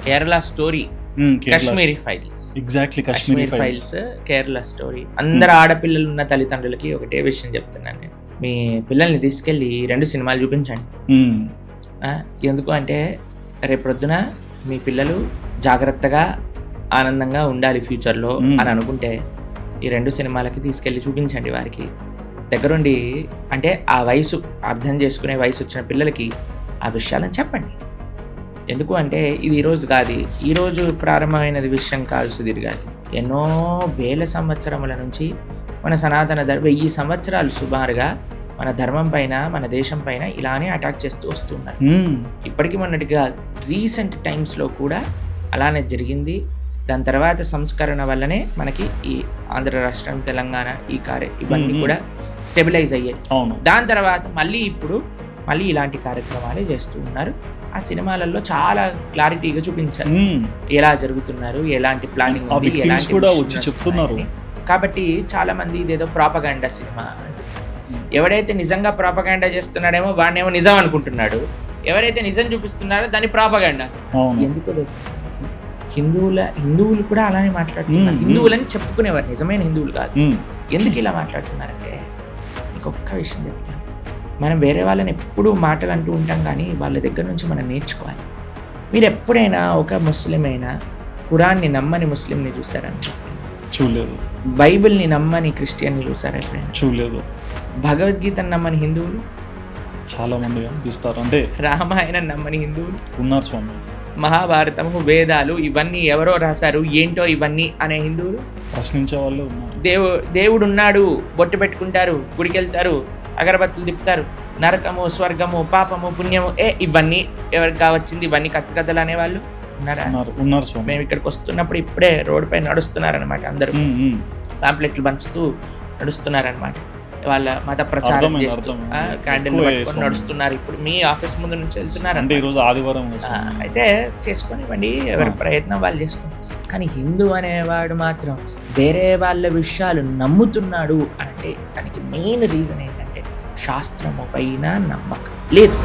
Kerala story, Kashmiri files. Exactly, Kashmiri files, Kerala story. అందరు ఆడపిల్లలు ఉన్న తల్లిదండ్రులకి ఒకటే విషయం చెప్తున్నాను నేను, మీ పిల్లల్ని తీసుకెళ్ళి 2 సినిమాలు చూపించండి. ఎందుకు అంటే రేపొద్దున మీ పిల్లలు జాగ్రత్తగా ఆనందంగా ఉండాలి ఫ్యూచర్లో అని అనుకుంటే ఈ 2 సినిమాలకి తీసుకెళ్ళి చూపించండి వారికి దగ్గరుండి. అంటే ఆ వయసు అర్థం చేసుకునే వయసు వచ్చిన పిల్లలకి ఆ విషయాలను చెప్పండి. ఎందుకు అంటే ఇది ఈరోజు కాదు, ఈరోజు ప్రారంభమైనది విషయం కాదు సుధీర్ గారు. ఎన్నో వేల సంవత్సరముల నుంచి మన సనాతన 1000 సంవత్సరాలు సుమారుగా మన ధర్మం పైన, మన దేశం పైన ఇలానే అటాక్ చేస్తూ వస్తున్నారు. ఇప్పటికీ మొన్నటిగా రీసెంట్ టైమ్స్లో కూడా అలానే జరిగింది. దాని తర్వాత సంస్కరణ వల్లనే మనకి ఈ ఆంధ్ర రాష్ట్రం, తెలంగాణ ఇవన్నీ కూడా స్టెబిలైజ్ అయ్యాయి. దాని తర్వాత మళ్ళీ ఇలాంటి కార్యక్రమాలే చేస్తూ ఉన్నారు. ఆ సినిమాలలో చాలా క్లారిటీగా చూపించారు ఎలా జరుగుతున్నారు, ఎలాంటి ప్లానింగ్ ఉంది, ఎలాంటి కూడా వచ్చి చెప్తున్నారు. కాబట్టి చాలా మంది ఇదేదో ప్రాపగాండా సినిమా అంటున్నారు. ఎవడైతే నిజంగా ప్రాపగాండా చేస్తున్నాడేమో వాడినేమో నిజం అనుకుంటున్నాడు, ఎవరైతే నిజం చూపిస్తున్నారో దాన్ని ప్రాపగాండా. ఎందుకు హిందువులు కూడా అలానే మాట్లాడుతున్నారు. హిందువులని చెప్పుకునేవారు, నిజమైన హిందువులు కాదు. ఎందుకు ఇలా మాట్లాడుతున్నారంటే ఇంకొక విషయం చెప్తాను. మనం వేరే వాళ్ళని ఎప్పుడూ మాటలు అంటూ ఉంటాం, కానీ వాళ్ళ దగ్గర నుంచి మనం నేర్చుకోవాలి. మీరు ఎప్పుడైనా ఒక ముస్లిం అయినా ఖురాన్ని నమ్మని ముస్లింని చూసారండి? చూడలేదు. బైబిల్ని నమ్మని క్రిస్టియన్ని చూసారా ఎప్పుడైనా? చూడలేదు. భగవద్గీతను నమ్మని హిందువులు చాలా మంది కనిపిస్తారు. అంటే రామాయణం నమ్మని హిందువులు ఉన్నారు స్వామి. మహాభారతము, వేదాలు ఇవన్నీ ఎవరో రాశారు, ఏంటో ఇవన్నీ అనే హిందువులు ప్రశ్నించే వాళ్ళు ఉన్నారు. దేవుడు ఉన్నాడు, బొట్టు పెట్టుకుంటారు, గుడికి వెళ్తారు, అగరబత్తులు తిప్పుతారు, నరకము, స్వర్గము, పాపము, పుణ్యము, ఇవన్నీ ఎవరికి కావచ్చింది, ఇవన్నీ కథలు అనేవాళ్ళు ఉన్నారు స్వామి. మేము ఇక్కడికి వస్తున్నప్పుడు ఇప్పుడే రోడ్డు పై నడుస్తున్నారనమాట, అందరూ పాంప్లెట్లు పంచుతూ నడుస్తున్నారనమాట. వాళ్ళ మత ప్రచారం చేస్తూ క్యాండిల్ పట్టుకొని నడుస్తున్నారు. ఇప్పుడు మీ ఆఫీస్ ముందు నుంచి వెళ్తున్నారు అంటే ఈరోజు ఆదివారం. అయితే చేసుకొనివ్వండి, ఎవరి ప్రయత్నం వాళ్ళు చేసుకోండి. కానీ హిందూ అనేవాడు మాత్రం వేరే వాళ్ళ విషయాలు నమ్ముతున్నాడు అంటే దానికి మెయిన్ రీజన్ ఏంటంటే శాస్త్రము పైన నమ్మకం లేదు.